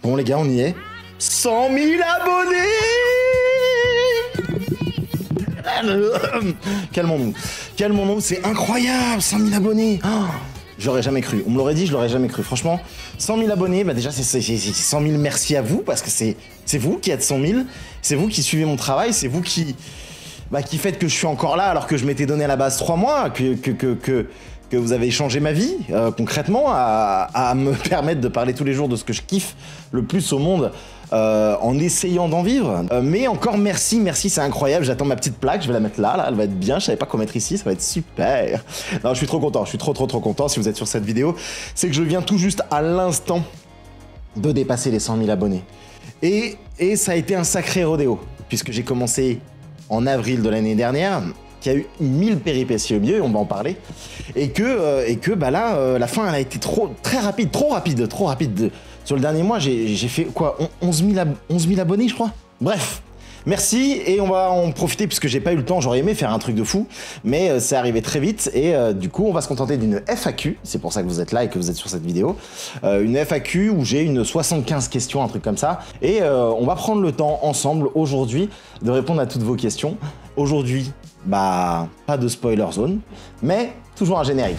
Bon les gars, on y est. 100 000 abonnés. Calmons-nous, c'est incroyable, 100 000 abonnés. Oh, j'aurais jamais cru, on me l'aurait dit, je l'aurais jamais cru. Franchement, 100 000 abonnés, bah déjà c'est 100 000 merci à vous, parce que c'est vous qui êtes 100 000, c'est vous qui suivez mon travail, c'est vous qui faites que je suis encore là alors que je m'étais donné à la base 3 mois, que vous avez changé ma vie, concrètement, à me permettre de parler tous les jours de ce que je kiffe le plus au monde, en essayant d'en vivre. Mais encore merci, c'est incroyable, j'attends ma petite plaque, je vais la mettre là, elle va être bien, je savais pas quoi mettre ici, ça va être super. Non, je suis trop content, je suis trop content si vous êtes sur cette vidéo. C'est que je viens tout juste à l'instant de dépasser les 100 000 abonnés. Et ça a été un sacré rodéo, puisque j'ai commencé en avril de l'année dernière, qui a eu 1000 péripéties au milieu, on va en parler, et que bah là, la fin elle a été très rapide, trop rapide. Sur le dernier mois, j'ai fait quoi, 11 000 abonnés, je crois. Bref, merci, et on va en profiter puisque j'ai pas eu le temps, j'aurais aimé faire un truc de fou, mais c'est arrivé très vite, et du coup, on va se contenter d'une FAQ, c'est pour ça que vous êtes là et que vous êtes sur cette vidéo, une FAQ où j'ai une 75 questions, un truc comme ça, et on va prendre le temps ensemble aujourd'hui de répondre à toutes vos questions. Aujourd'hui, bah, pas de spoiler zone, mais toujours un générique.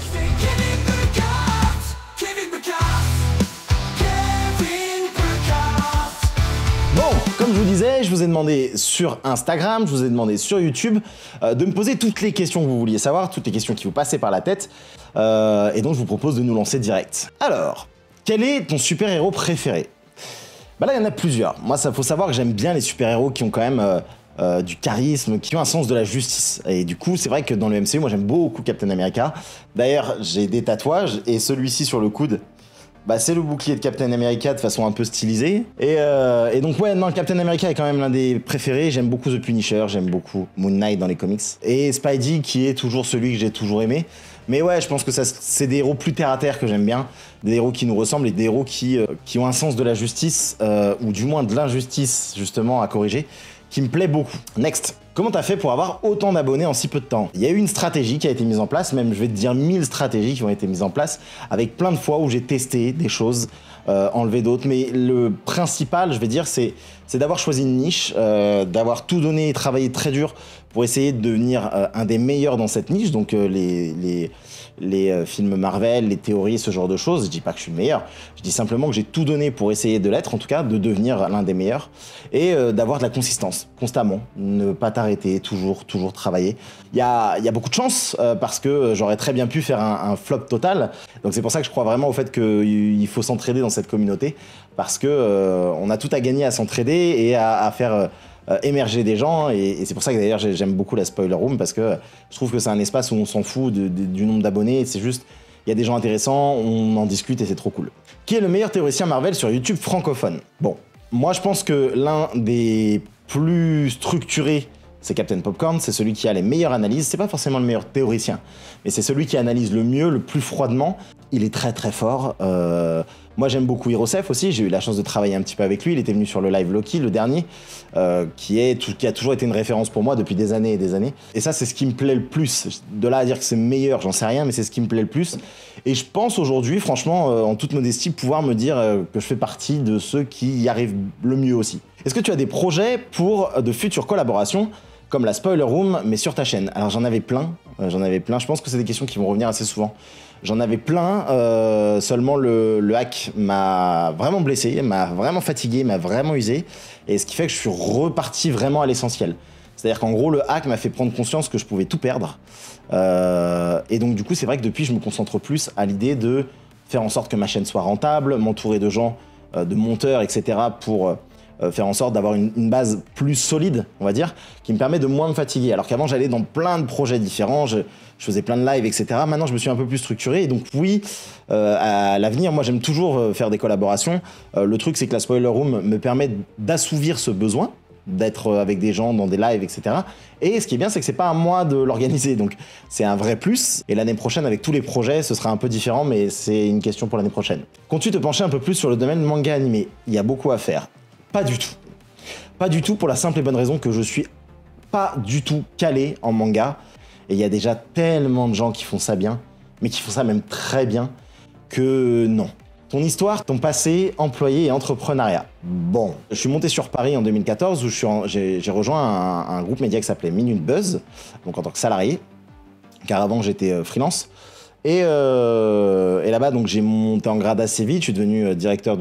Bon, comme je vous disais, je vous ai demandé sur Instagram, je vous ai demandé sur YouTube de me poser toutes les questions que vous vouliez savoir, toutes les questions qui vous passaient par la tête, et donc je vous propose de nous lancer direct. Alors, quel est ton super-héros préféré? Bah là, il y en a plusieurs. Moi, ça faut savoir que j'aime bien les super-héros qui ont quand même du charisme, qui ont un sens de la justice. Et du coup, c'est vrai que dans le MCU, moi j'aime beaucoup Captain America. D'ailleurs, j'ai des tatouages, et celui-ci sur le coude, bah, c'est le bouclier de Captain America de façon un peu stylisée. Et donc ouais, non, Captain America est quand même l'un des préférés. J'aime beaucoup The Punisher, j'aime beaucoup Moon Knight dans les comics. Et Spidey, qui est toujours celui que j'ai toujours aimé. Mais ouais, je pense que c'est des héros plus terre à terre que j'aime bien, des héros qui nous ressemblent et des héros qui ont un sens de la justice, ou du moins de l'injustice justement à corriger, qui me plaît beaucoup. Next. Comment t'as fait pour avoir autant d'abonnés en si peu de temps? Il y a eu une stratégie qui a été mise en place, même je vais te dire 1000 stratégies qui ont été mises en place, avec plein de fois où j'ai testé des choses, enlevé d'autres, mais le principal, je vais dire, c'est d'avoir choisi une niche, d'avoir tout donné et travaillé très dur pour essayer de devenir un des meilleurs dans cette niche, donc les films Marvel, les théories, ce genre de choses. Je dis pas que je suis le meilleur, je dis simplement que j'ai tout donné pour essayer de l'être, en tout cas de devenir l'un des meilleurs, et d'avoir de la consistance, constamment, ne pas t'arrêter, toujours travailler. Il y a beaucoup de chance, parce que j'aurais très bien pu faire un flop total, donc c'est pour ça que je crois vraiment au fait qu'il faut s'entraider dans cette communauté, parce que on a tout à gagner à s'entraider et à faire émerger des gens, et c'est pour ça que d'ailleurs j'aime beaucoup la Spoiler Room, parce que je trouve que c'est un espace où on s'en fout du nombre d'abonnés, c'est juste, il y a des gens intéressants, on en discute et c'est trop cool. Qui est le meilleur théoricien Marvel sur YouTube francophone? Bon, moi je pense que l'un des plus structurés, c'est Captain Popcorn, c'est celui qui a les meilleures analyses, c'est pas forcément le meilleur théoricien, mais c'est celui qui analyse le mieux, le plus froidement, il est très fort. Moi j'aime beaucoup Hirosef aussi, j'ai eu la chance de travailler un petit peu avec lui, il était venu sur le live Loki, le dernier, qui a toujours été une référence pour moi depuis des années et des années. Et ça c'est ce qui me plaît le plus, de là à dire que c'est meilleur, j'en sais rien, mais c'est ce qui me plaît le plus. Et je pense aujourd'hui, franchement, en toute modestie, pouvoir me dire que je fais partie de ceux qui y arrivent le mieux aussi. Est-ce que tu as des projets pour de futures collaborations, comme la Spoiler Room, mais sur ta chaîne? Alors j'en avais plein, je pense que c'est des questions qui vont revenir assez souvent. J'en avais plein, seulement le hack m'a vraiment blessé, m'a vraiment fatigué, m'a vraiment usé, et ce qui fait que je suis reparti vraiment à l'essentiel. C'est-à-dire qu'en gros, le hack m'a fait prendre conscience que je pouvais tout perdre, et donc du coup, c'est vrai que depuis, je me concentre plus à l'idée de faire en sorte que ma chaîne soit rentable, m'entourer de gens, de monteurs, etc., pour faire en sorte d'avoir une base plus solide, on va dire, qui me permet de moins me fatiguer. Alors qu'avant, j'allais dans plein de projets différents, je faisais plein de lives, etc. Maintenant, je me suis un peu plus structuré, et donc oui, à l'avenir, moi, j'aime toujours faire des collaborations. Le truc, c'est que la Spoiler Room me permet d'assouvir ce besoin, d'être avec des gens dans des lives, etc. Et ce qui est bien, c'est que c'est pas à moi de l'organiser, donc c'est un vrai plus. Et l'année prochaine, avec tous les projets, ce sera un peu différent, mais c'est une question pour l'année prochaine. Comptes-tu te pencher un peu plus sur le domaine manga animé? Il y a beaucoup à faire. Pas du tout. Pas du tout, pour la simple et bonne raison que je suis pas du tout calé en manga. Et il y a déjà tellement de gens qui font ça bien, mais qui font ça même très bien, que non. Ton histoire, ton passé, employé et entrepreneuriat. Bon, je suis monté sur Paris en 2014 où j'ai rejoint un groupe média qui s'appelait Minute Buzz, donc en tant que salarié, car avant j'étais freelance. Et là-bas, donc j'ai monté en grade assez vite, je suis devenu directeur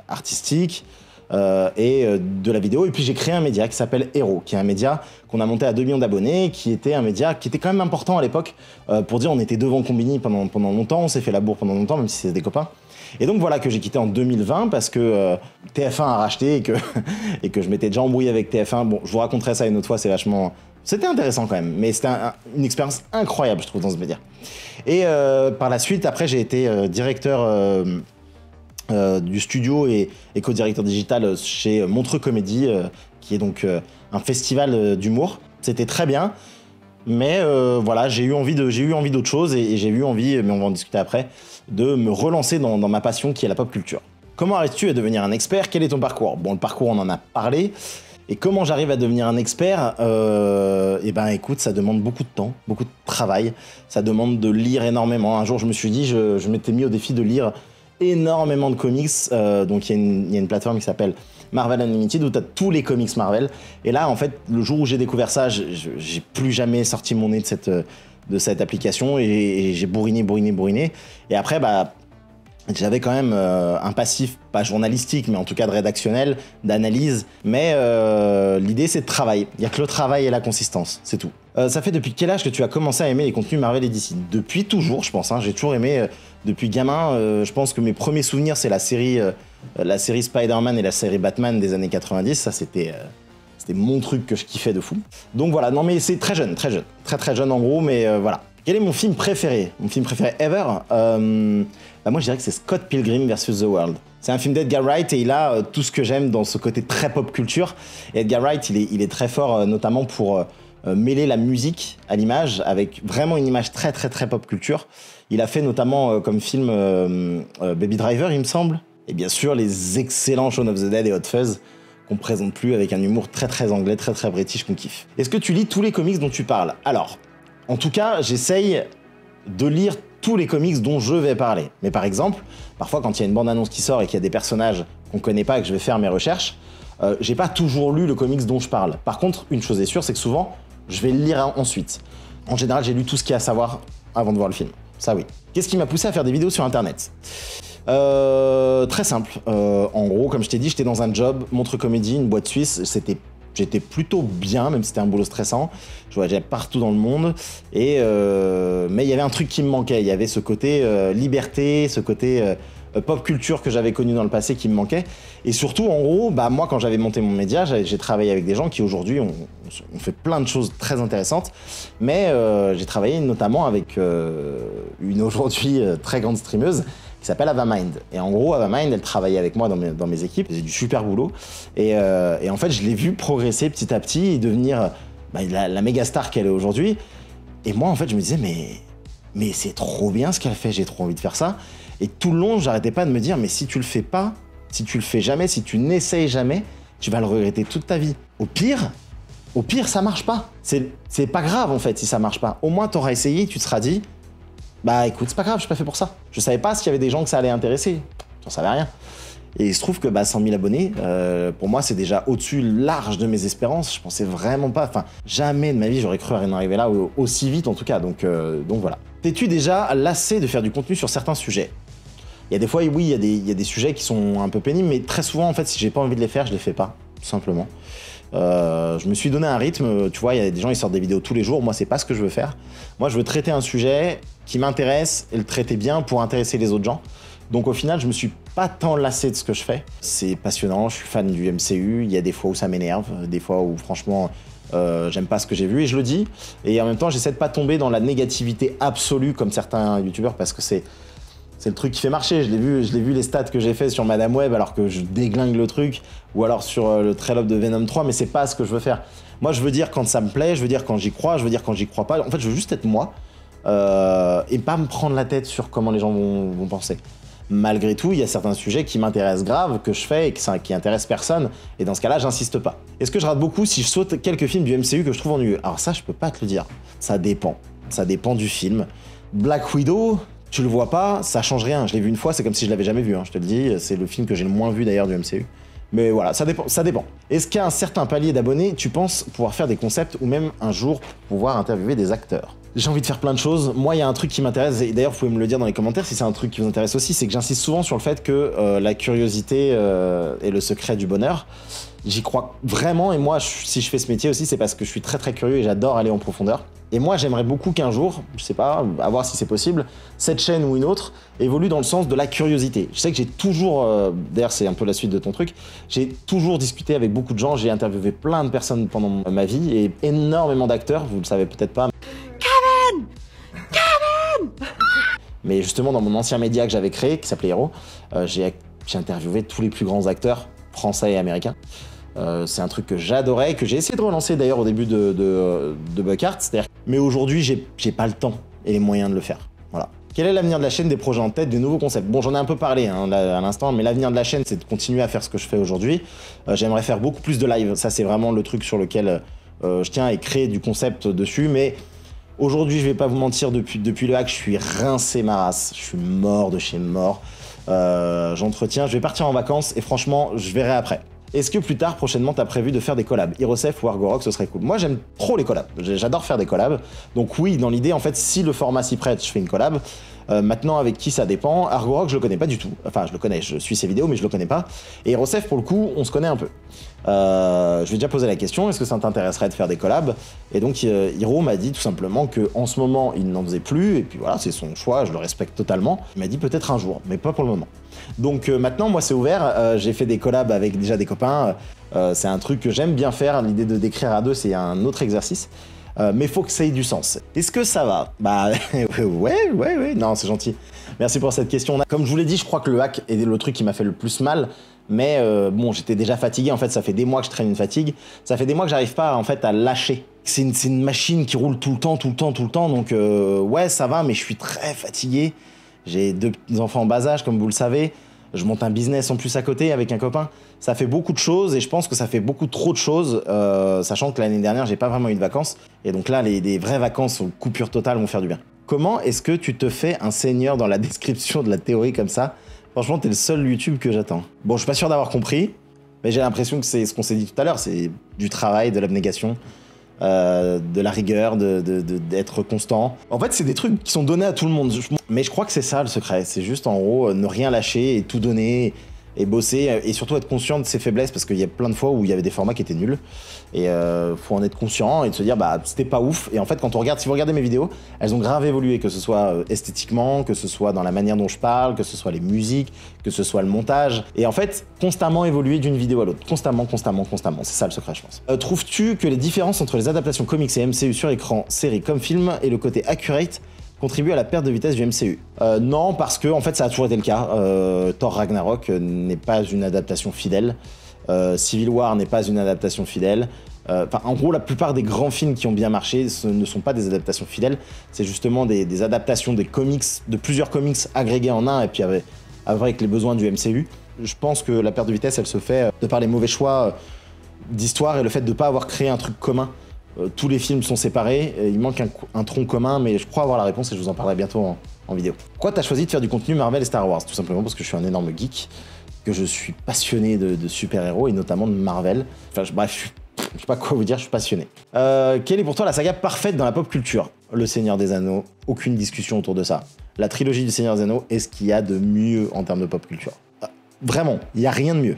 artistique de la vidéo. Et puis j'ai créé un média qui s'appelle Hero, qui est un média qu'on a monté à 2 millions d'abonnés, qui était un média qui était quand même important à l'époque, pour dire on était devant Combini pendant longtemps, on s'est fait la bourre pendant longtemps, même si c'est des copains. Et donc voilà que j'ai quitté en 2020 parce que TF1 a racheté et que je m'étais déjà embrouillé avec TF1. Bon, je vous raconterai ça une autre fois, c'était intéressant quand même, mais c'était une expérience incroyable, je trouve, dans ce média. Et par la suite, après, j'ai été directeur du studio et co-directeur digital chez Montreux Comédie, qui est donc un festival d'humour. C'était très bien, mais voilà, j'ai eu envie d'autre chose et j'ai eu envie, mais on va en discuter après, de me relancer dans ma passion qui est la pop culture. Comment arrives-tu à devenir un expert? Quel est ton parcours? Bon, le parcours, on en a parlé. Et comment j'arrive à devenir un expert? Eh ben écoute, ça demande beaucoup de temps, beaucoup de travail, ça demande de lire énormément. Un jour, je me suis dit, je m'étais mis au défi de lire énormément de comics. Donc il y a une plateforme qui s'appelle Marvel Unlimited où tu as tous les comics Marvel. Et là, en fait, le jour où j'ai découvert ça, j'ai plus jamais sorti mon nez de cette application et j'ai bourriné. Et après, bah, j'avais quand même un passif, pas journalistique, mais en tout cas de rédactionnel, d'analyse. Mais l'idée, c'est de travail. Il n'y a que le travail et la consistance, c'est tout. Ça fait depuis quel âge que tu as commencé à aimer les contenus Marvel et DC? Depuis toujours, je pense. Hein. J'ai toujours aimé, depuis gamin. Je pense que mes premiers souvenirs, c'est la série Spider-Man et la série Batman des années 90. Ça, c'était mon truc que je kiffais de fou. Donc voilà, non mais c'est très jeune. Très jeune en gros, mais voilà. Quel est mon film préféré? Mon film préféré ever? Bah moi je dirais que c'est Scott Pilgrim vs The World. C'est un film d'Edgar Wright et il a tout ce que j'aime dans ce côté très pop culture. Et Edgar Wright, il est très fort notamment pour mêler la musique à l'image avec vraiment une image très pop culture. Il a fait notamment comme film Baby Driver, il me semble. Et bien sûr les excellents Shaun of the Dead et Hot Fuzz qu'on présente plus avec un humour très anglais, très british qu'on kiffe. Est-ce que tu lis tous les comics dont tu parles? Alors, en tout cas, j'essaye de lire tous les comics dont je vais parler. Mais par exemple, parfois quand il y a une bande-annonce qui sort et qu'il y a des personnages qu'on connaît pas et que je vais faire mes recherches, j'ai pas toujours lu le comics dont je parle. Par contre, une chose est sûre, c'est que souvent, je vais le lire ensuite. En général, j'ai lu tout ce qu'il y a à savoir avant de voir le film. Ça oui. Qu'est-ce qui m'a poussé à faire des vidéos sur Internet? Très simple. En gros, comme je t'ai dit, j'étais dans un job, Montreux Comédie, une boîte suisse. J'étais plutôt bien, même si c'était un boulot stressant. Je voyageais partout dans le monde. Mais il y avait un truc qui me manquait. Il y avait ce côté liberté, ce côté pop culture que j'avais connu dans le passé qui me manquait. Et surtout, en gros, bah, moi, quand j'avais monté mon média, j'ai travaillé avec des gens qui aujourd'hui ont fait plein de choses très intéressantes. Mais j'ai travaillé notamment avec une aujourd'hui très grande streameuse qui s'appelle Avamind. Et en gros, Avamind, elle travaillait avec moi dans mes équipes, elle faisait du super boulot. Et en fait, je l'ai vu progresser petit à petit et devenir la méga star qu'elle est aujourd'hui. Et moi, en fait, je me disais, mais c'est trop bien ce qu'elle fait, j'ai trop envie de faire ça. Et tout le long, j'arrêtais pas de me dire, mais si tu le fais pas, si tu le fais jamais, si tu n'essayes jamais, tu vas le regretter toute ta vie. Au pire, ça marche pas. C'est pas grave, en fait, si ça marche pas. Au moins, t'auras essayé, tu te seras dit, bah écoute, c'est pas grave, je suis pas fait pour ça. Je savais pas s'il y avait des gens que ça allait intéresser. J'en savais rien. Et il se trouve que 100 000 abonnés, pour moi, c'est déjà au-dessus large de mes espérances. Je pensais vraiment pas, jamais de ma vie, j'aurais cru en arriver là aussi vite en tout cas. Donc voilà. T'es-tu déjà lassé de faire du contenu sur certains sujets? Il y a des fois, oui, il y a des sujets qui sont un peu pénibles, mais très souvent, en fait, si j'ai pas envie de les faire, je les fais pas, tout simplement. Je me suis donné un rythme, tu vois, il y a des gens qui sortent des vidéos tous les jours, moi c'est pas ce que je veux faire. Moi je veux traiter un sujet qui m'intéresse et le traiter bien pour intéresser les autres gens. Donc au final je me suis pas tant lassé de ce que je fais. C'est passionnant, je suis fan du MCU, il y a des fois où ça m'énerve, des fois où franchement j'aime pas ce que j'ai vu et je le dis. Et en même temps j'essaie de pas tomber dans la négativité absolue comme certains youtubeurs parce que c'est le truc qui fait marcher. Je l'ai vu les stats que j'ai fait sur Madame Web alors que je déglingue le truc, ou alors sur le trail-up de Venom 3, mais c'est pas ce que je veux faire. Moi, je veux dire quand ça me plaît, je veux dire quand j'y crois, je veux dire quand j'y crois pas. En fait, je veux juste être moi et pas me prendre la tête sur comment les gens vont penser. Malgré tout, il y a certains sujets qui m'intéressent grave, que je fais et qui intéressent personne, et dans ce cas-là, j'insiste pas. Est-ce que je rate beaucoup si je saute quelques films du MCU que je trouve ennuyeux? Alors ça, je peux pas te le dire. Ça dépend. Ça dépend du film. Black Widow, Tu le vois pas, ça change rien. Je l'ai vu une fois, c'est comme si je l'avais jamais vu, hein, je te le dis. C'est le film que j'ai le moins vu d'ailleurs du MCU. Mais voilà, ça dépend. Ça dépend. Est-ce qu'à un certain palier d'abonnés, tu penses pouvoir faire des concepts ou même un jour pouvoir interviewer des acteurs? J'ai envie de faire plein de choses. Moi, il y a un truc qui m'intéresse, et d'ailleurs, vous pouvez me le dire dans les commentaires si c'est un truc qui vous intéresse aussi, c'est que j'insiste souvent sur le fait que la curiosité est le secret du bonheur. J'y crois vraiment, et moi, si je fais ce métier aussi, c'est parce que je suis très très curieux et j'adore aller en profondeur. Et moi, j'aimerais beaucoup qu'un jour, je sais pas, à voir si c'est possible, cette chaîne ou une autre évolue dans le sens de la curiosité. Je sais que j'ai toujours, d'ailleurs c'est un peu la suite de ton truc, j'ai toujours discuté avec beaucoup de gens, j'ai interviewé plein de personnes pendant ma vie et énormément d'acteurs, vous le savez peut-être pas. Mais justement, dans mon ancien média que j'avais créé, qui s'appelait Hero, j'ai interviewé tous les plus grands acteurs français et américains. C'est un truc que j'adorais, que j'ai essayé de relancer d'ailleurs au début de Buckheart. Mais aujourd'hui, j'ai pas le temps et les moyens de le faire. Voilà. Quel est l'avenir de la chaîne, des projets en tête, des nouveaux concepts? Bon, j'en ai un peu parlé hein, là, à l'instant, mais l'avenir de la chaîne, c'est de continuer à faire ce que je fais aujourd'hui. J'aimerais faire beaucoup plus de live. Ça, c'est vraiment le truc sur lequel je tiens et créer du concept dessus. Mais aujourd'hui, je vais pas vous mentir, depuis le hack, je suis rincé ma race. Je suis mort de chez mort. J'entretiens, je vais partir en vacances et franchement, je verrai après. Est-ce que plus tard, prochainement, t'as prévu de faire des collabs? Hirosef ou Argorok, ce serait cool. Moi, j'aime trop les collabs. J'adore faire des collabs. Donc oui, dans l'idée, en fait, si le format s'y prête, je fais une collab. Maintenant, avec qui ça dépend. Argorok, je le connais pas du tout. Enfin, je le connais, je suis ses vidéos, mais je le connais pas. Et Hirosef, pour le coup, on se connaît un peu. Je lui ai déjà posé la question, est-ce que ça t'intéresserait de faire des collabs? Et donc, Hiro m'a dit tout simplement qu'en ce moment, il n'en faisait plus. Et puis voilà, c'est son choix, je le respecte totalement. Il m'a dit peut-être un jour, mais pas pour le moment. Donc maintenant, moi, c'est ouvert. J'ai fait des collabs avec déjà des copains. C'est un truc que j'aime bien faire. L'idée de d'écrire à deux, c'est un autre exercice. Mais faut que ça ait du sens. Est-ce que ça va? Bah ouais, non, c'est gentil. Merci pour cette question. Comme je vous l'ai dit, je crois que le hack est le truc qui m'a fait le plus mal. Mais bon, j'étais déjà fatigué. En fait, ça fait des mois que je traîne une fatigue. Ça fait des mois que j'arrive pas en fait à lâcher. C'est une machine qui roule tout le temps. Donc ouais, ça va, mais je suis très fatigué. J'ai 2 enfants en bas âge, comme vous le savez. Je monte un business en plus à côté avec un copain. Ça fait beaucoup de choses et je pense que ça fait beaucoup trop de choses, sachant que l'année dernière, j'ai pas vraiment eu de vacances. Et donc là, les vraies vacances aux coupures totales vont faire du bien. Comment est-ce que tu te fais un seigneur dans la description de la théorie comme ça? Franchement, t'es le seul YouTube que j'attends. Bon, je suis pas sûr d'avoir compris, mais j'ai l'impression que c'est ce qu'on s'est dit tout à l'heure. C'est du travail, de l'abnégation. De la rigueur, d'être constant. En fait, c'est des trucs qui sont donnés à tout le monde. Mais je crois que c'est ça le secret. C'est juste en gros ne rien lâcher et tout donner et bosser et surtout être conscient de ses faiblesses parce qu'il y a plein de fois où il y avait des formats qui étaient nuls et faut en être conscient et de se dire bah c'était pas ouf. Et en fait, quand on regarde, si vous regardez mes vidéos, elles ont grave évolué, que ce soit esthétiquement, que ce soit dans la manière dont je parle, que ce soit les musiques, que ce soit le montage. Et en fait, constamment évoluer d'une vidéo à l'autre. Constamment. C'est ça le secret, je pense. Trouves-tu que les différences entre les adaptations comics et MCU sur écran, séries comme film et le côté accurate contribuent à la perte de vitesse du MCU? Non, parce que en fait, ça a toujours été le cas. Thor Ragnarok n'est pas une adaptation fidèle. Civil War n'est pas une adaptation fidèle. En gros, la plupart des grands films qui ont bien marché ne sont pas des adaptations fidèles. C'est justement des adaptations des comics, de plusieurs comics agrégés en un et puis avec les besoins du MCU. Je pense que la perte de vitesse, elle se fait de par les mauvais choix d'histoire et le fait de ne pas avoir créé un truc commun. Tous les films sont séparés, il manque un tronc commun, mais je crois avoir la réponse et je vous en parlerai bientôt en vidéo. Pourquoi t'as choisi de faire du contenu Marvel et Star Wars? Tout simplement parce que je suis un énorme geek, que je suis passionné de super-héros et notamment de Marvel. Enfin, bref, je sais pas quoi vous dire, je suis passionné. Quelle est pour toi la saga parfaite dans la pop culture? Le Seigneur des Anneaux, aucune discussion autour de ça. La trilogie du Seigneur des Anneaux est ce qu'il y a de mieux en termes de pop culture. Vraiment, il n'y a rien de mieux,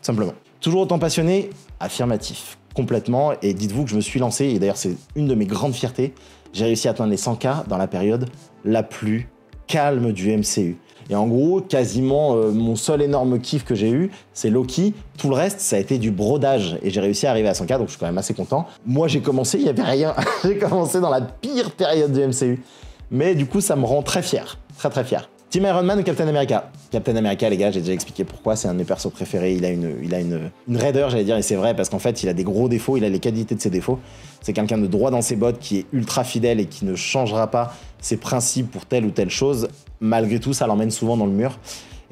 simplement. Toujours autant passionné? Affirmatif. Complètement, et dites-vous que je me suis lancé, et d'ailleurs c'est une de mes grandes fiertés, j'ai réussi à atteindre les 100K dans la période la plus calme du MCU. Et en gros, quasiment mon seul énorme kiff que j'ai eu, c'est Loki. Tout le reste, ça a été du brodage. Et j'ai réussi à arriver à 100K, donc je suis quand même assez content. Moi, j'ai commencé, il n'y avait rien. J'ai commencé dans la pire période du MCU. Mais du coup, ça me rend très fier. Très fier. Team Iron Man ou Captain America? Captain America, les gars, j'ai déjà expliqué pourquoi, c'est un de mes persos préférés. Il a une raideur, j'allais dire, et c'est vrai, parce qu'en fait, il a des gros défauts, il a les qualités de ses défauts. C'est quelqu'un de droit dans ses bottes, qui est ultra fidèle et qui ne changera pas ses principes pour telle ou telle chose. Malgré tout, ça l'emmène souvent dans le mur.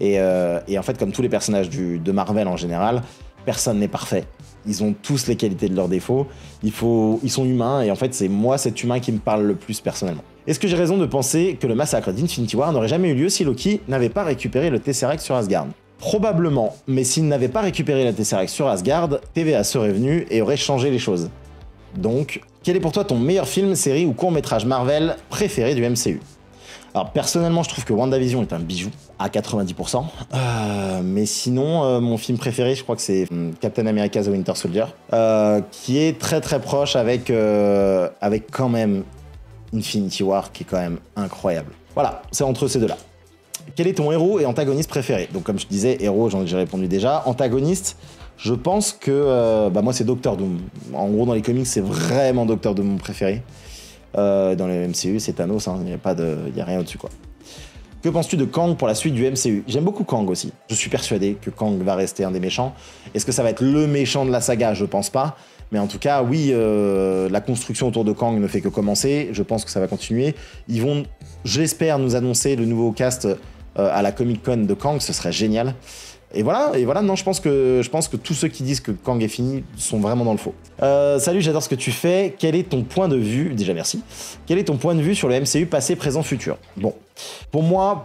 Et en fait, comme tous les personnages de Marvel en général, personne n'est parfait. Ils ont tous les qualités de leurs défauts. Ils sont humains et en fait, c'est moi, cet humain, qui me parle le plus personnellement. Est-ce que j'ai raison de penser que le massacre d'Infinity War n'aurait jamais eu lieu si Loki n'avait pas récupéré le Tesseract sur Asgard? Probablement, mais s'il n'avait pas récupéré le Tesseract sur Asgard, TVA serait venu et aurait changé les choses. Donc, quel est pour toi ton meilleur film, série ou court-métrage Marvel préféré du MCU? Alors personnellement, je trouve que WandaVision est un bijou à 90%. Mais sinon, mon film préféré, je crois que c'est Captain America The Winter Soldier, qui est très très proche avec quand même Infinity War, qui est quand même incroyable. Voilà, c'est entre ces deux-là. Quel est ton héros et antagoniste préféré? Donc comme je disais, héros, j'ai répondu déjà. Antagoniste, je pense que moi c'est Doctor Doom. En gros, dans les comics, c'est vraiment Doctor Doom mon préféré. Dans le MCU, c'est Thanos, hein, il n'y a rien au-dessus, quoi. Que penses-tu de Kang pour la suite du MCU? J'aime beaucoup Kang aussi. Je suis persuadé que Kang va rester un des méchants. Est-ce que ça va être le méchant de la saga? Je pense pas. Mais en tout cas, oui, la construction autour de Kang ne fait que commencer. Je pense que ça va continuer. Ils vont, j'espère, nous annoncer le nouveau cast à la Comic-Con de Kang. Ce serait génial. Et voilà, non, je pense que tous ceux qui disent que Kang est fini sont vraiment dans le faux. Salut, j'adore ce que tu fais. Quel est ton point de vue? Déjà, merci. Quel est ton point de vue sur le MCU passé, présent, futur? Bon, pour moi,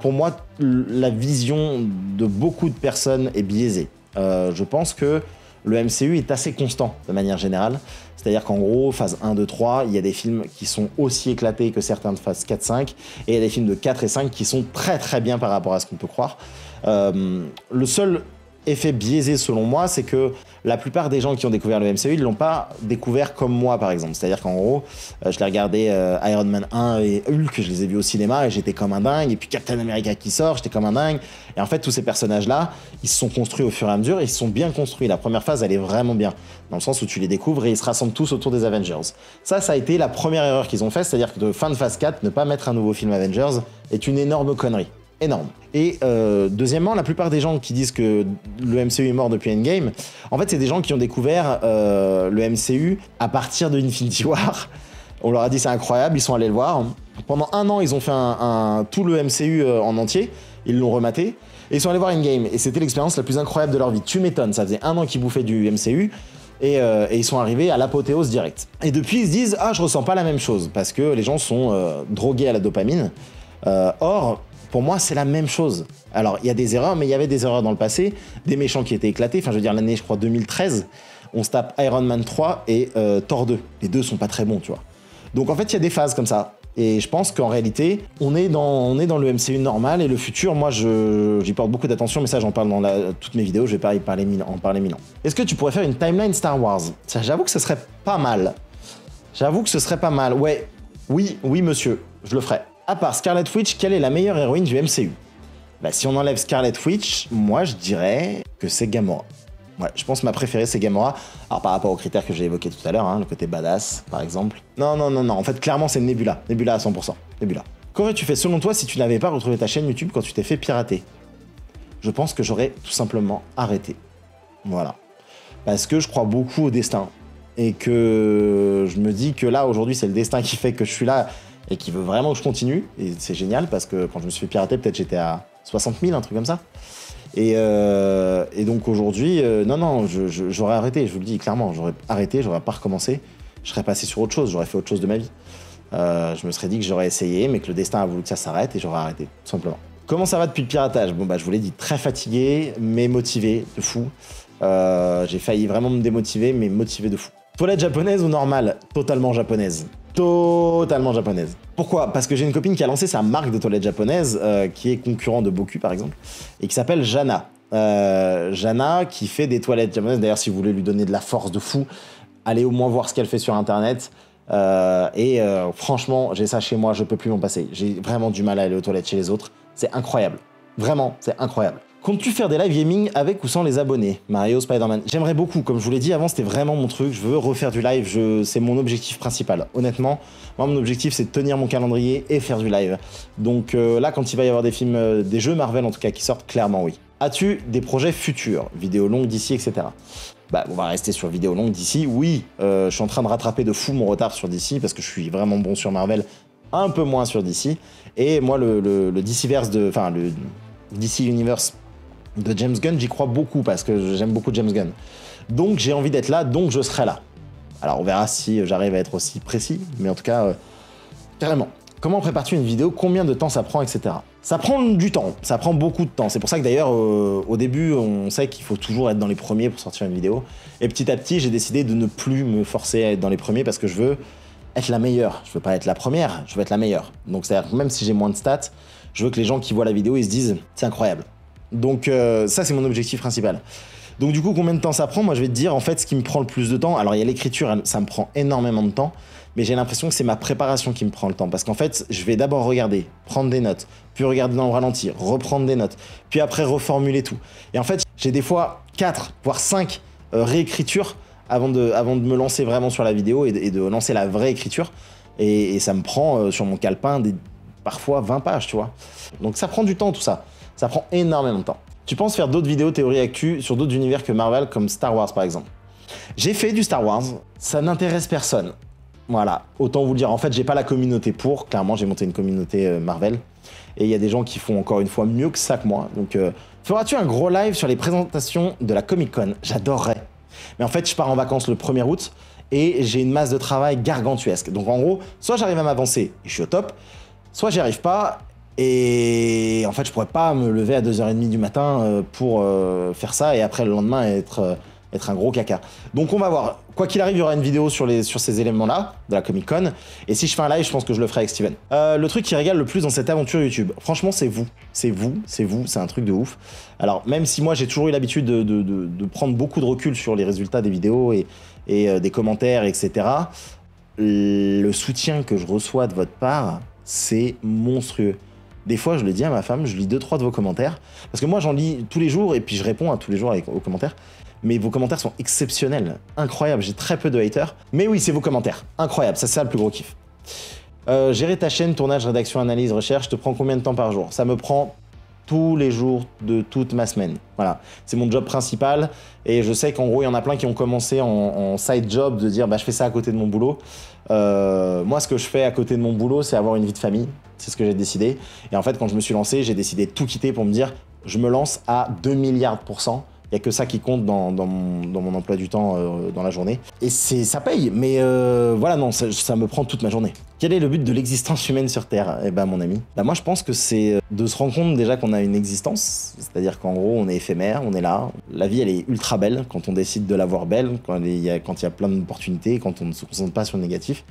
la vision de beaucoup de personnes est biaisée. Je pense que le MCU est assez constant de manière générale. C'est-à-dire qu'en gros, phase 1, 2, 3, il y a des films qui sont aussi éclatés que certains de phase 4, 5, et il y a des films de 4 et 5 qui sont très très bien par rapport à ce qu'on peut croire. Le seul effet biaisé selon moi, c'est que la plupart des gens qui ont découvert le MCU, ils l'ont pas découvert comme moi par exemple. C'est-à-dire qu'en gros, je l'ai regardé Iron Man 1 et Hulk, je les ai vus au cinéma et j'étais comme un dingue, et puis Captain America qui sort, j'étais comme un dingue. Et en fait, tous ces personnages-là, ils se sont construits au fur et à mesure, et ils se sont bien construits. La première phase, elle est vraiment bien, dans le sens où tu les découvres et ils se rassemblent tous autour des Avengers. Ça a été la première erreur qu'ils ont faite, c'est-à-dire que de fin de phase 4, ne pas mettre un nouveau film Avengers est une énorme connerie. Énorme. Et deuxièmement, la plupart des gens qui disent que le MCU est mort depuis Endgame, en fait, c'est des gens qui ont découvert le MCU à partir de Infinity War. On leur a dit c'est incroyable, ils sont allés le voir. Pendant un an, ils ont fait tout le MCU en entier, ils l'ont rematé, et ils sont allés voir Endgame. Et c'était l'expérience la plus incroyable de leur vie. Tu m'étonnes, ça faisait un an qu'ils bouffaient du MCU, et ils sont arrivés à l'apothéose directe. Et depuis, ils se disent ah, je ressens pas la même chose, parce que les gens sont drogués à la dopamine. Or, pour moi, c'est la même chose. Alors, il y a des erreurs, mais il y avait des erreurs dans le passé, des méchants qui étaient éclatés. Enfin, je veux dire, l'année, je crois, 2013, on se tape Iron Man 3 et Thor 2. Les deux sont pas très bons, tu vois. Donc, en fait, il y a des phases comme ça. Et je pense qu'en réalité, on est dans le MCU normal, et le futur, moi, j'y porte beaucoup d'attention, mais ça, j'en parle dans toutes mes vidéos, je vais pas en parler mille ans. Est-ce que tu pourrais faire une timeline Star Wars? J'avoue que ce serait pas mal. Ouais, oui, monsieur, je le ferai. À part Scarlet Witch, quelle est la meilleure héroïne du MCU? Bah, si on enlève Scarlet Witch, moi je dirais que c'est Gamora. Ouais, je pense que ma préférée c'est Gamora. Alors par rapport aux critères que j'ai évoqués tout à l'heure, hein, le côté badass par exemple. Non, en fait clairement c'est Nebula. Nebula à 100%. Nebula. Qu'aurais-tu fait selon toi si tu n'avais pas retrouvé ta chaîne YouTube quand tu t'es fait pirater? Je pense que j'aurais tout simplement arrêté. Voilà. Parce que je crois beaucoup au destin. Et que je me dis que là aujourd'hui c'est le destin qui fait que je suis là et qui veut vraiment que je continue, et c'est génial parce que quand je me suis fait pirater, peut-être j'étais à 60 000, un truc comme ça. Et donc aujourd'hui, non, j'aurais arrêté, je vous le dis clairement, j'aurais arrêté, j'aurais pas recommencé, je serais passé sur autre chose, j'aurais fait autre chose de ma vie. Je me serais dit que j'aurais essayé, mais que le destin a voulu que ça s'arrête, et j'aurais arrêté, tout simplement. Comment ça va depuis le piratage? Bon bah je vous l'ai dit, très fatigué, mais motivé, de fou. J'ai failli vraiment me démotiver, mais motivé de fou. Toilette japonaise ou normale? Totalement japonaise. Totalement japonaise. Pourquoi? Parce que j'ai une copine qui a lancé sa marque de toilettes japonaise, qui est concurrent de Boku par exemple, et qui s'appelle Jana. Jana qui fait des toilettes japonaises. D'ailleurs, si vous voulez lui donner de la force de fou, allez au moins voir ce qu'elle fait sur internet. Franchement, j'ai ça chez moi, je peux plus m'en passer. J'ai vraiment du mal à aller aux toilettes chez les autres. C'est incroyable. Vraiment, c'est incroyable. Comptes-tu faire des live gaming avec ou sans les abonnés? Mario, Spider-Man. J'aimerais beaucoup, comme je vous l'ai dit avant, c'était vraiment mon truc. Je veux refaire du live, c'est mon objectif principal. Honnêtement, moi, mon objectif, c'est de tenir mon calendrier et faire du live. Donc là, quand il va y avoir des films, des jeux Marvel en tout cas qui sortent, clairement oui. As-tu des projets futurs? Vidéos longues d'ici, etc. Bah, on va rester sur vidéos longues d'ici. Oui, je suis en train de rattraper de fou mon retard sur DC parce que je suis vraiment bon sur Marvel, un peu moins sur DC. Et moi, le DCverse le DC Universe de James Gunn, j'y crois beaucoup parce que j'aime beaucoup James Gunn. Donc j'ai envie d'être là, donc je serai là. Alors on verra si j'arrive à être aussi précis, mais en tout cas, carrément. Comment prépares-tu une vidéo? Combien de temps ça prend, etc. Ça prend du temps, ça prend beaucoup de temps. C'est pour ça que d'ailleurs, au début, on sait qu'il faut toujours être dans les premiers pour sortir une vidéo. Et petit à petit, j'ai décidé de ne plus me forcer à être dans les premiers parce que je veux être la meilleure. Je veux pas être la première, je veux être la meilleure. Donc c'est-à-dire que même si j'ai moins de stats, je veux que les gens qui voient la vidéo, ils se disent « c'est incroyable ». Donc ça, c'est mon objectif principal. Donc du coup, combien de temps ça prend? Moi, je vais te dire, en fait, ce qui me prend le plus de temps. Alors, il y a l'écriture, ça me prend énormément de temps, mais j'ai l'impression que c'est ma préparation qui me prend le temps. Parce qu'en fait, je vais d'abord regarder, prendre des notes, puis regarder dans le ralenti, reprendre des notes, puis après reformuler tout. Et en fait, j'ai des fois 4, voire 5 réécritures avant de me lancer vraiment sur la vidéo et de lancer la vraie écriture. Et ça me prend sur mon calepin parfois 20 pages, tu vois. Donc ça prend du temps, tout ça. Ça prend énormément de temps. Tu penses faire d'autres vidéos théorie actu sur d'autres univers que Marvel, comme Star Wars par exemple? J'ai fait du Star Wars, ça n'intéresse personne. Voilà, autant vous le dire. En fait, j'ai pas la communauté pour. Clairement, j'ai monté une communauté Marvel. Et il y a des gens qui font encore une fois mieux que ça que moi. Donc, feras-tu un gros live sur les présentations de la Comic-Con? J'adorerais. Mais en fait, je pars en vacances le 1er août et j'ai une masse de travail gargantuesque. Donc en gros, soit j'arrive à m'avancer et je suis au top, soit j'y arrive pas. Et en fait, je pourrais pas me lever à 2h30 du matin pour faire ça et après le lendemain être un gros caca. Donc on va voir. Quoi qu'il arrive, il y aura une vidéo sur ces éléments-là de la Comic Con. Et si je fais un live, je pense que je le ferai avec Steven. Le truc qui régale le plus dans cette aventure YouTube, franchement, c'est vous. C'est vous, c'est un truc de ouf. Alors, même si moi, j'ai toujours eu l'habitude de prendre beaucoup de recul sur les résultats des vidéos et des commentaires, etc., le soutien que je reçois de votre part, c'est monstrueux. Des fois, je le dis à ma femme, je lis 2-3 de vos commentaires, parce que moi, j'en lis tous les jours, et puis je réponds à tous les jours aux commentaires, mais vos commentaires sont exceptionnels, incroyables, j'ai très peu de haters, mais oui, c'est vos commentaires, incroyable, ça c'est ça le plus gros kiff. Gérer ta chaîne, tournage, rédaction, analyse, recherche, te prend combien de temps par jour? Ça me prend tous les jours de toute ma semaine. Voilà, c'est mon job principal, et je sais qu'en gros, il y en a plein qui ont commencé en side job, de dire, bah, je fais ça à côté de mon boulot. Moi, ce que je fais à côté de mon boulot, c'est avoir une vie de famille. C'est ce que j'ai décidé. Et en fait, quand je me suis lancé, j'ai décidé de tout quitter pour me dire, je me lance à 2 milliards %. Il n'y a que ça qui compte dans mon emploi du temps dans la journée. Et ça paye, mais voilà, non, ça me prend toute ma journée. Quel est le but de l'existence humaine sur Terre? Eh ben, mon ami, bah, moi, je pense que c'est de se rendre compte déjà qu'on a une existence. C'est-à-dire qu'en gros, on est éphémère, on est là. La vie, elle est ultra belle quand on décide de la voir belle, quand il y a plein d'opportunités, quand on ne se concentre pas sur le négatif.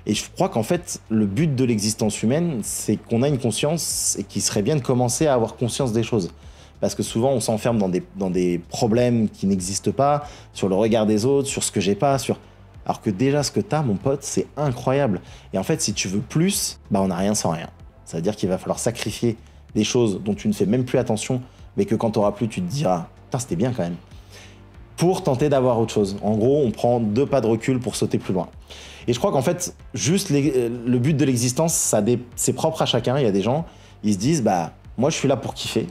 Et je crois qu'en fait, le but de l'existence humaine, c'est qu'on a une conscience et qu'il serait bien de commencer à avoir conscience des choses. Parce que souvent, on s'enferme dans des problèmes qui n'existent pas, sur le regard des autres, sur ce que j'ai pas, alors que déjà, ce que t'as, mon pote, c'est incroyable. Et en fait, si tu veux plus, bah on n'a rien sans rien. Ça veut dire qu'il va falloir sacrifier des choses dont tu ne fais même plus attention, mais que quand t'auras plus, tu te diras « Putain, c'était bien quand même ». Pour tenter d'avoir autre chose. En gros, on prend 2 pas de recul pour sauter plus loin. Et je crois qu'en fait, juste le but de l'existence, c'est propre à chacun. Il y a des gens, ils se disent, bah, moi, je suis là pour kiffer.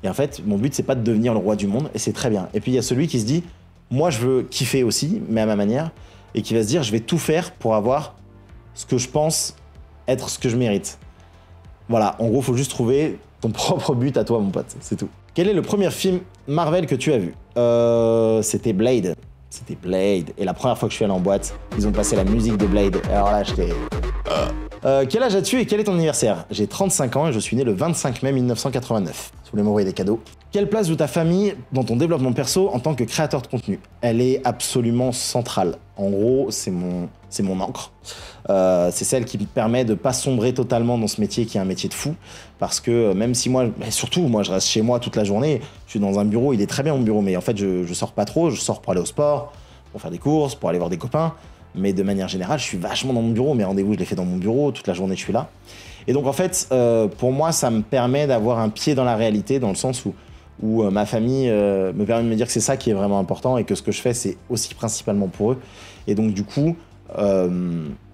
Et en fait, mon but, c'est pas de devenir le roi du monde, et c'est très bien. Et puis, il y a celui qui se dit, moi, je veux kiffer aussi, mais à ma manière, et qui va se dire, je vais tout faire pour avoir ce que je pense être ce que je mérite. Voilà, en gros, il faut juste trouver ton propre but à toi, mon pote, c'est tout. Quel est le premier film Marvel que tu as vu? C'était Blade. C'était Blade. Et la première fois que je suis allé en boîte, ils ont passé la musique de Blade. Alors là, j'étais... quel âge as-tu et quel est ton anniversaire? J'ai 35 ans et je suis né le 25 mai 1989. Si vous voulez m'envoyer des cadeaux. Quelle place joue ta famille dans ton développement perso en tant que créateur de contenu? Elle est absolument centrale. En gros, c'est mon encre. C'est celle qui me permet de pas sombrer totalement dans ce métier qui est un métier de fou. Parce que même si moi, mais surtout moi je reste chez moi toute la journée, je suis dans un bureau, il est très bien mon bureau, mais en fait je sors pas trop, je sors pour aller au sport, pour faire des courses, pour aller voir des copains. Mais de manière générale, je suis vachement dans mon bureau, mes rendez-vous je les fais dans mon bureau, toute la journée je suis là. Et donc en fait, pour moi ça me permet d'avoir un pied dans la réalité, dans le sens où ma famille me permet de me dire que c'est ça qui est vraiment important et que ce que je fais c'est aussi principalement pour eux. Et donc du coup,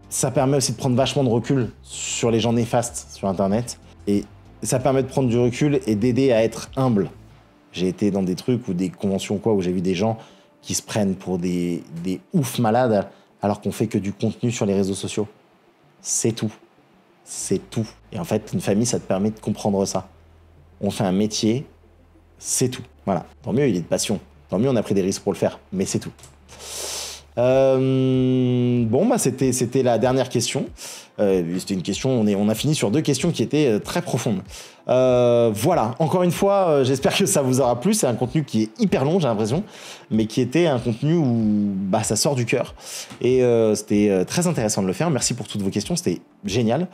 ça permet aussi de prendre vachement de recul sur les gens néfastes sur internet. Et ça permet de prendre du recul et d'aider à être humble. J'ai été dans des trucs ou des conventions où j'ai vu des gens qui se prennent pour des oufs malades alors qu'on fait que du contenu sur les réseaux sociaux. C'est tout. C'est tout. Et en fait, une famille, ça te permet de comprendre ça. On fait un métier, c'est tout. Voilà. Tant mieux, il est de passion. Tant mieux, on a pris des risques pour le faire, mais c'est tout. Bon, bah c'était la dernière question. C'était une question, on a fini sur 2 questions qui étaient très profondes. Voilà, encore une fois, j'espère que ça vous aura plu. C'est un contenu qui est hyper long, j'ai l'impression, mais qui était un contenu où bah, ça sort du cœur. Et c'était très intéressant de le faire. Merci pour toutes vos questions, c'était génial.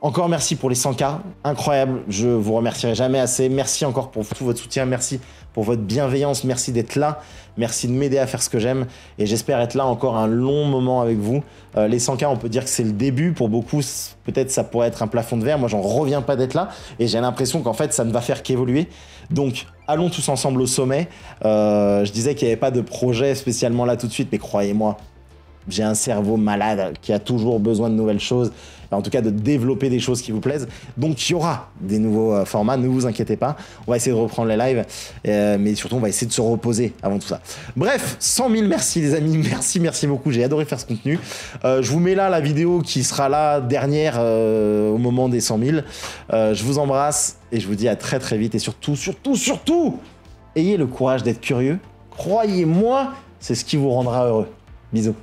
Encore merci pour les 100K, incroyable, je vous remercierai jamais assez. Merci encore pour tout votre soutien, merci pour votre bienveillance, merci d'être là, merci de m'aider à faire ce que j'aime et j'espère être là encore un long moment avec vous. Les 100K, on peut dire que c'est le début, pour beaucoup peut-être ça pourrait être un plafond de verre, moi j'en reviens pas d'être là et j'ai l'impression qu'en fait ça ne va faire qu'évoluer. Donc allons tous ensemble au sommet. Je disais qu'il n'y avait pas de projet spécialement là tout de suite, mais croyez-moi, j'ai un cerveau malade qui a toujours besoin de nouvelles choses, en tout cas de développer des choses qui vous plaisent. Donc il y aura des nouveaux formats, ne vous inquiétez pas. On va essayer de reprendre les lives, mais surtout on va essayer de se reposer avant tout ça. Bref, 100 000 merci les amis, merci beaucoup, j'ai adoré faire ce contenu. Je vous mets là la vidéo qui sera là dernière au moment des 100 000. Je vous embrasse et je vous dis à très vite et surtout, ayez le courage d'être curieux. Croyez-moi, c'est ce qui vous rendra heureux. Bisous.